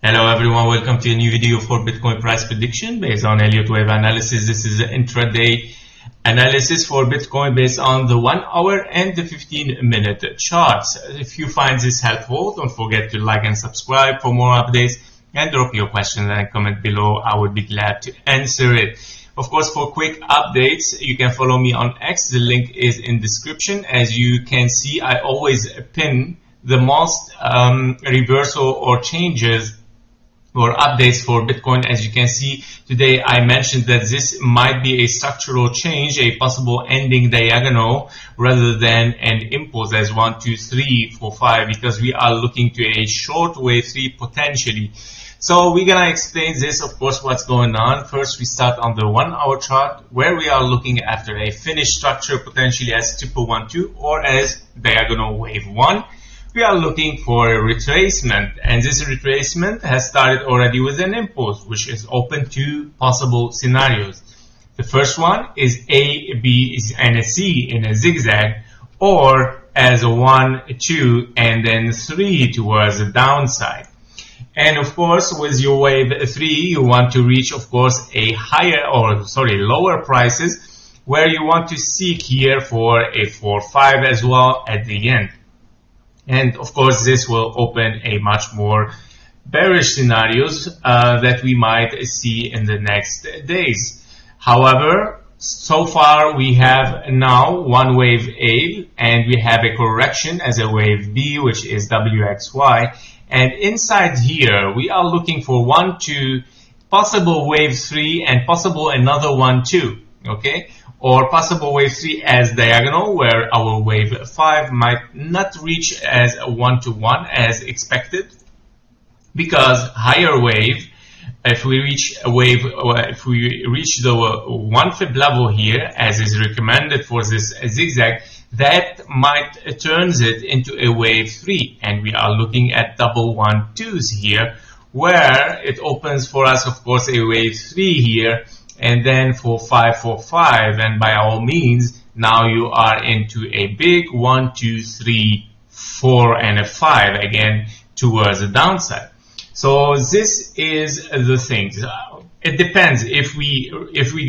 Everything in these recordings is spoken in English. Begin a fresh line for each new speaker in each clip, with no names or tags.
Hello everyone, welcome to a new video for Bitcoin price prediction based on Elliott wave analysis. This is an intraday analysis for Bitcoin based on the 1 hour and the 15-minute charts. If you find this helpful, don't forget to like and subscribe for more updates and drop your questions and comment below. I would be glad to answer it. Of course, for quick updates, you can follow me on X. The link is in description. As you can see, I always pin the most reversal or changes or updates for Bitcoin. As you can see, today I mentioned that this might be a structural change, a possible ending diagonal rather than an impulse as 1, 2, 3, 4, 5, because we are looking to a short wave 3 potentially. So we're gonna explain this, of course, what's going on. First, we start on the 1 hour chart where we are looking after a finished structure potentially as 11112 or as diagonal wave 1. We are looking for a retracement, and this retracement has started already with an impulse, which is open to possible scenarios. The first one is A, B, and a C in a zigzag, or as a 1, 2, and then 3 towards the downside. And of course, with your wave 3, you want to reach, of course, a lower prices, where you want to seek here for a 4, 5 as well at the end. And of course, this will open a much more bearish scenarios that we might see in the next days. However, so far we have now one wave A, and we have a correction as a wave B, which is WXY. And inside here, we are looking for 1, 2, possible wave 3, and possible another 1, 2. Okay? Or possible wave 3 as diagonal, where our wave 5 might not reach as a 1-to-1 as expected, because higher wave, if we reach a wave, if we reach the 1 fib level here, as is recommended for this zigzag, that might turns it into a wave 3, and we are looking at double 1-2s here, where it opens for us, of course, a wave 3 here, and then 4, 5, 4, 5, and by all means, now you are into a big 1, 2, 3, 4, and a 5 again towards the downside. So this is the thing. It depends if we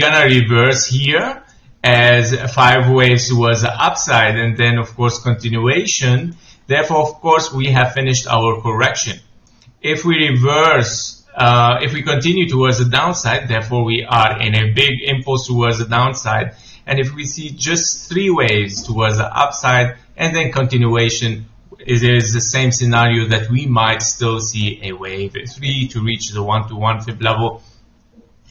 gonna reverse here as 5 waves towards the upside, and then of course continuation. Therefore, of course, we have finished our correction. If we reverse, if we continue towards the downside, therefore we are in a big impulse towards the downside. And if we see just 3 waves towards the upside and then continuation, it is the same scenario that we might still see a wave 3 to reach the 1-to-1 fib level.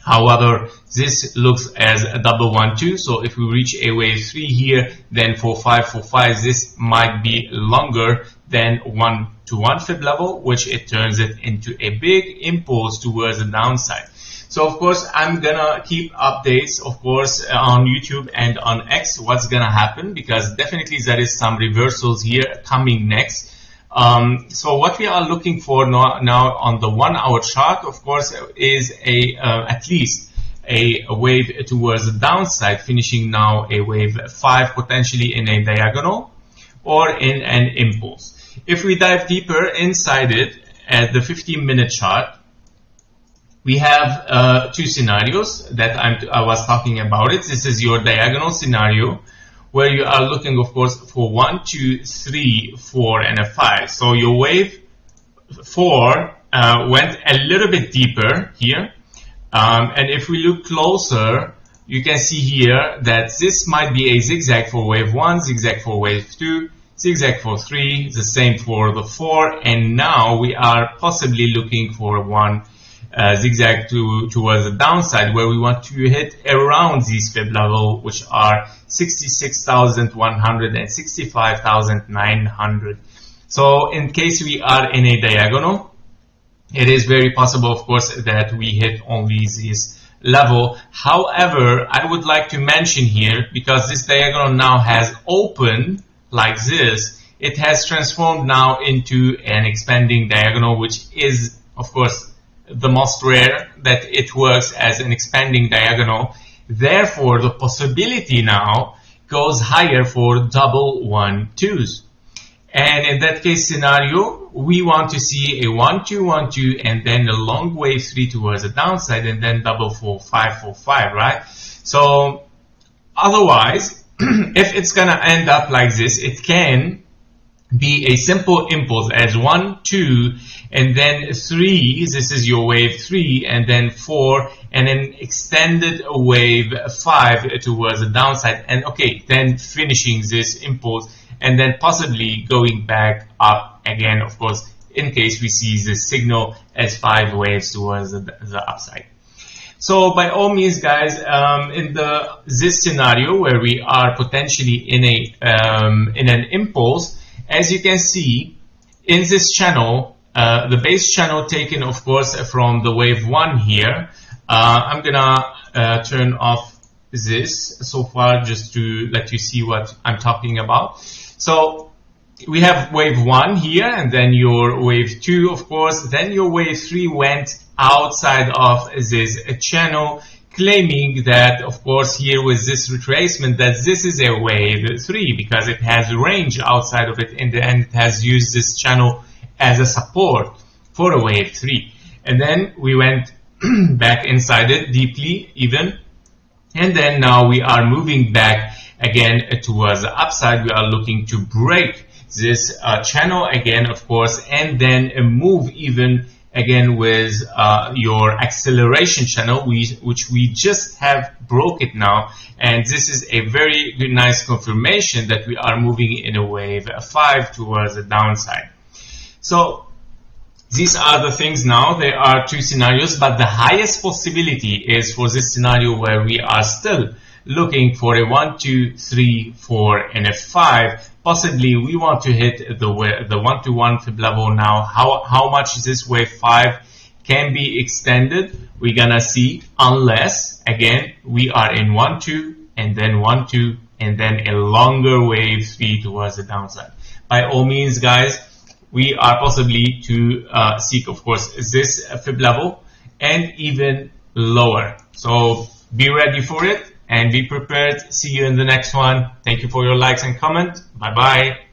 However, this looks as a double 1-2. So if we reach a wave 3 here, then 4, 5, 4, 5, this might be longer than 1-to-1 fib level, which it turns it into a big impulse towards the downside. So of course, I'm gonna keep updates, of course, on YouTube and on X, what's gonna happen, because definitely there is some reversals here coming next. So what we are looking for now on the 1 hour chart, of course, is at least a wave towards the downside, finishing now a wave 5 potentially in a diagonal or in an impulse. If we dive deeper inside it at the 15-minute chart, we have 2 scenarios that I was talking about it. This is your diagonal scenario, where you are looking, of course, for 1, 2, 3, 4, and a 5. So your wave 4 went a little bit deeper here. And if we look closer, you can see here that this might be a zigzag for wave 1, zigzag for wave 2, zigzag for 3, the same for the 4. And now we are possibly looking for one zigzag towards the downside, where we want to hit around these fib level, which are 66,100 and 65,900. So in case we are in a diagonal, it is very possible, of course, that we hit only this level. However, I would like to mention here, because this diagonal now has opened like this, it has transformed now into an expanding diagonal, which is, of course, the most rare that it works as an expanding diagonal. Therefore, the possibility now goes higher for double 1-2s. And in that case scenario, we want to see a 1 2 1 2 and then a long wave 3 towards the downside, and then double 4 5 4 5, right? So otherwise, if it's gonna end up like this, it can be a simple impulse as 1 2 and then 3, this is your wave 3, and then 4, and then extended wave 5 towards the downside, and okay, then finishing this impulse and then possibly going back up again, of course, in case we see the signal as 5 waves towards the upside. So by all means, guys, in this scenario where we are potentially in an impulse, as you can see in this channel, the base channel taken, of course, from the wave 1 here. I'm gonna turn off this so far just to let you see what I'm talking about. So we have wave 1 here, and then your wave 2, of course, then your wave 3 went outside of this channel, claiming that, of course, here with this retracement, that this is a wave 3 because it has range outside of it. In the end, it has used this channel as a support for a wave 3. And then we went back inside it deeply even, and then now we are moving back again towards the upside. We are looking to break this channel again, of course, and then move even again with your acceleration channel, which we just have broke it now, and this is a very good, nice confirmation that we are moving in a wave 5 towards the downside. So these are the things now. There are 2 scenarios, but the highest possibility is for this scenario where we are still looking for a 1 2 3 4 and a 5. Possibly we want to hit the 1 to 1 fib level now. How much this wave 5 can be extended, we're gonna see, unless again we are in 1 2 and then 1 2 and then a longer wave 3 towards the downside. By all means, guys, we are possibly to seek, of course, this fib level and even lower. So be ready for it and be prepared. See you in the next one. Thank you for your likes and comment. Bye bye.